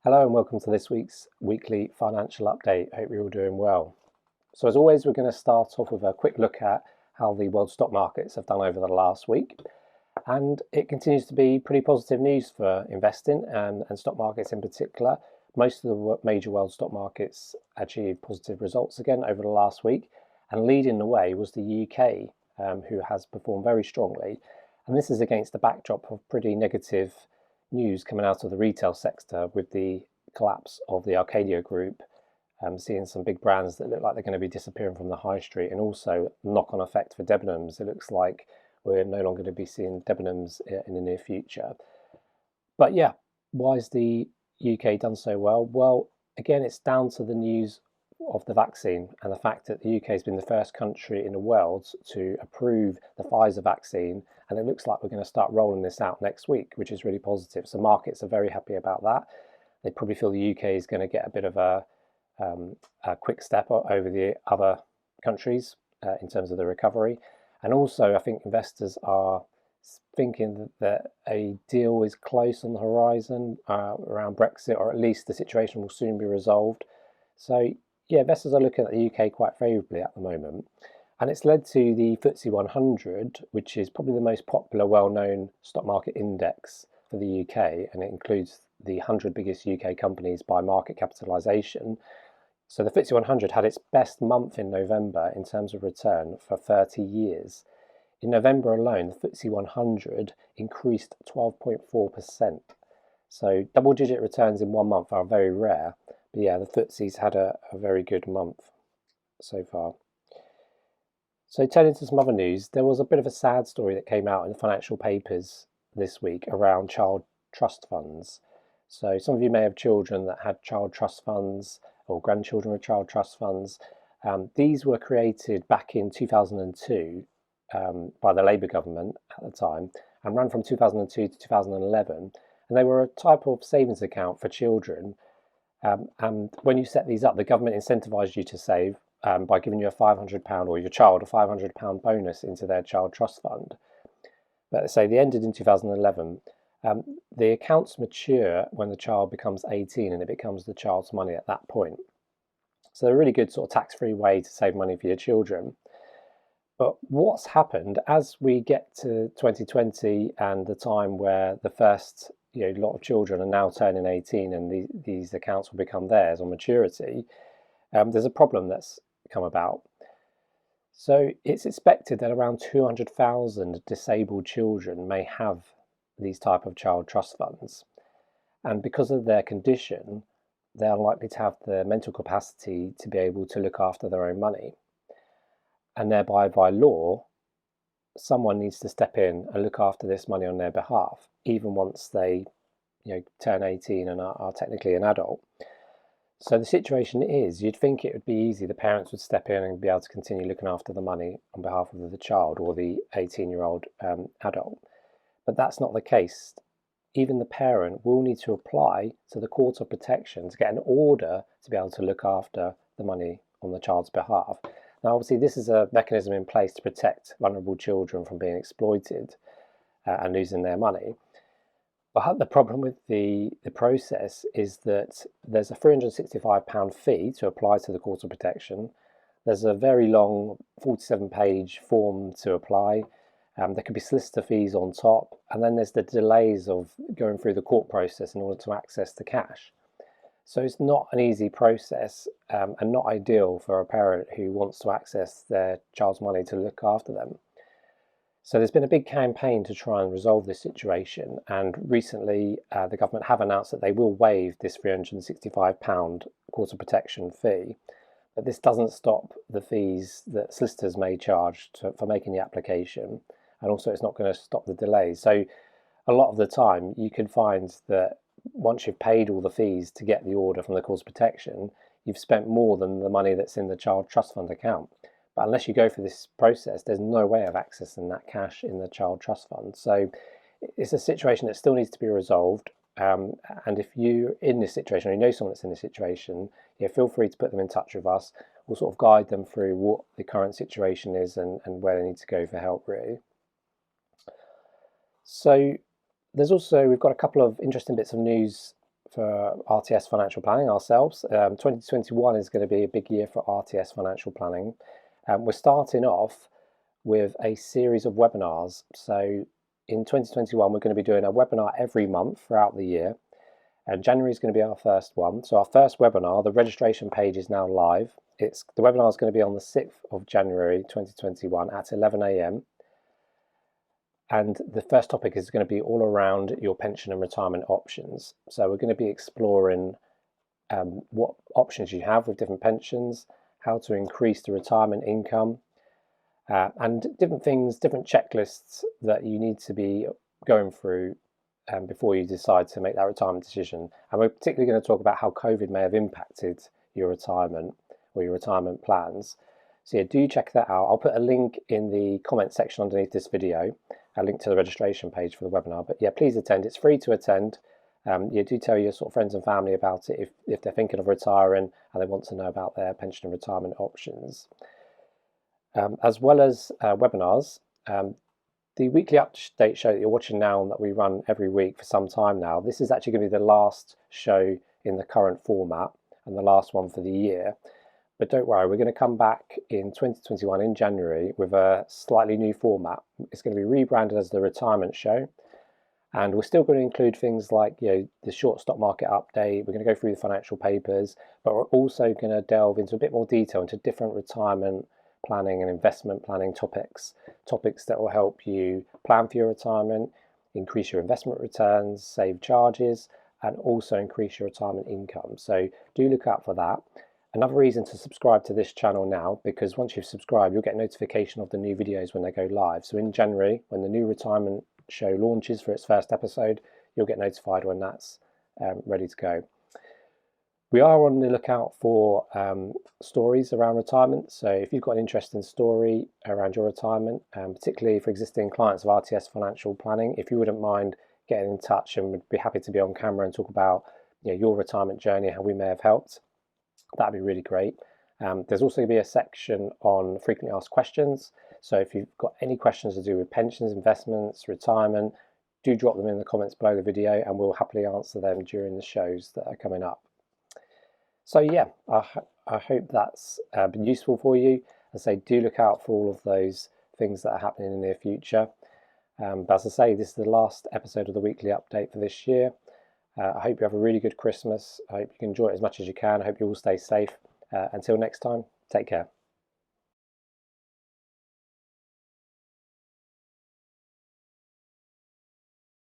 Hello and welcome to this week's weekly financial update. Hope you're all doing well. So as always, we're going to start off with a quick look at how the world stock markets have done over the last week. And it continues to be pretty positive news for investing and stock markets in particular. Most of the major world stock markets achieved positive results again over the last week. And leading the way was the UK, who has performed very strongly. And this is against the backdrop of pretty negative news coming out of the retail sector with the collapse of the Arcadia Group, seeing some big brands that look like they're going to be disappearing from the high street, and also knock-on effect for Debenhams. It looks like we're no longer going to be seeing Debenhams in the near future. But yeah, why has the UK done so well? Well, again, it's down to the news of the vaccine and the fact that the UK has been the first country in the world to approve the Pfizer vaccine, and it looks like we're going to start rolling this out next week, which is really positive. So markets are very happy about that. They probably feel the UK is going to get a bit of a quick step over the other countries in terms of the recovery. And also, I think investors are thinking that a deal is close on the horizon around Brexit, or at least the situation will soon be resolved. So yeah, investors are looking at the UK quite favourably at the moment. And it's led to the FTSE 100, which is probably the most popular, well-known stock market index for the UK, and it includes the 100 biggest UK companies by market capitalisation. So the FTSE 100 had its best month in November in terms of return for 30 years. In November alone, the FTSE 100 increased 12.4%. So double-digit returns in one month are very rare. But yeah, the FTSE's had a very good month so far. So turning to some other news, there was a bit of a sad story that came out in the financial papers this week around child trust funds. So some of you may have children that had child trust funds or grandchildren with child trust funds. These were created back in 2002 by the Labour government at the time and ran from 2002 to 2011. And they were a type of savings account for children. And when you set these up, the government incentivised you to save by giving you a £500 or your child a £500 bonus into their child trust fund. Let's say they ended in 2011. The accounts mature when the child becomes 18 and it becomes the child's money at that point. So they're a really good sort of tax-free way to save money for your children. But what's happened as we get to 2020 and the time where the first lot of children are now turning 18 and these accounts will become theirs on maturity, there's a problem that's come about. So it's expected that around 200,000 disabled children may have these type of child trust funds. And because of their condition, they're unlikely to have the mental capacity to be able to look after their own money. And thereby, by law, someone needs to step in and look after this money on their behalf, even once they turn 18 and are technically an adult. So the situation is, you'd think it would be easy. The parents would step in and be able to continue looking after the money on behalf of the child or the 18-year-old adult. But that's not the case. Even the parent will need to apply to the Court of Protection to get an order to be able to look after the money on the child's behalf. Now, obviously, this is a mechanism in place to protect vulnerable children from being exploited and losing their money. But the problem with the process is that there's a £365 fee to apply to the Court of Protection. There's a very long 47-page form to apply. There could be solicitor fees on top, and then there's the delays of going through the court process in order to access the cash. So it's not an easy process and not ideal for a parent who wants to access their child's money to look after them. So there's been a big campaign to try and resolve this situation, and recently the government have announced that they will waive this £365 Court of Protection fee. But this doesn't stop the fees that solicitors may charge for making the application, and also it's not going to stop the delays. So a lot of the time you can find that once you've paid all the fees to get the order from the Court of Protection, you've spent more than the money that's in the child trust fund account. But unless you go through this process, there's no way of accessing that cash in the child trust fund. So it's a situation that still needs to be resolved. And if you're in this situation, or you know someone that's in this situation, feel free to put them in touch with us. We'll sort of guide them through what the current situation is and where they need to go for help, really. So we've got a couple of interesting bits of news for RTS Financial Planning ourselves. 2021 is going to be a big year for RTS Financial Planning. We're starting off with a series of webinars. So in 2021, we're going to be doing a webinar every month throughout the year. And January is going to be our first one. So our first webinar, the registration page is now live. The webinar is going to be on the 6th of January 2021 at 11 a.m. And the first topic is going to be all around your pension and retirement options. So we're going to be exploring what options you have with different pensions, how to increase the retirement income, and different things, different checklists that you need to be going through before you decide to make that retirement decision. And we're particularly going to talk about how COVID may have impacted your retirement or your retirement plans. So yeah, do check that out. I'll put a link in the comment section underneath this video, a link to the registration page for the webinar. But yeah, please attend. It's free to attend. Do tell your sort of friends and family about it if they're thinking of retiring and they want to know about their pension and retirement options. As well as webinars, the weekly update show that you're watching now and that we run every week for some time now, this is actually going to be the last show in the current format and the last one for the year. But don't worry, we're going to come back in 2021 in January with a slightly new format. It's going to be rebranded as the Retirement Show. And we're still going to include things like the short stock market update. We're going to go through the financial papers, but we're also going to delve into a bit more detail into different retirement planning and investment planning topics that will help you plan for your retirement, increase your investment returns, save charges, and also increase your retirement income. So do look out for that. Another reason to subscribe to this channel now, because once you've subscribed, you'll get notification of the new videos when they go live. So in January, when the new retirement show launches for its first episode, you'll get notified when that's ready to go. We are on the lookout for stories around retirement. So if you've got an interesting story around your retirement, particularly for existing clients of RTS Financial Planning, if you wouldn't mind getting in touch, and would be happy to be on camera and talk about your retirement journey, how we may have helped, that'd be really great. There's also going to be a section on frequently asked questions. So if you've got any questions to do with pensions, investments, retirement, do drop them in the comments below the video and we'll happily answer them during the shows that are coming up. So yeah, I hope that's been useful for you. As I say, do look out for all of those things that are happening in the near future. But as I say, this is the last episode of the weekly update for this year. I hope you have a really good Christmas. I hope you can enjoy it as much as you can. I hope you all stay safe. Until next time, take care.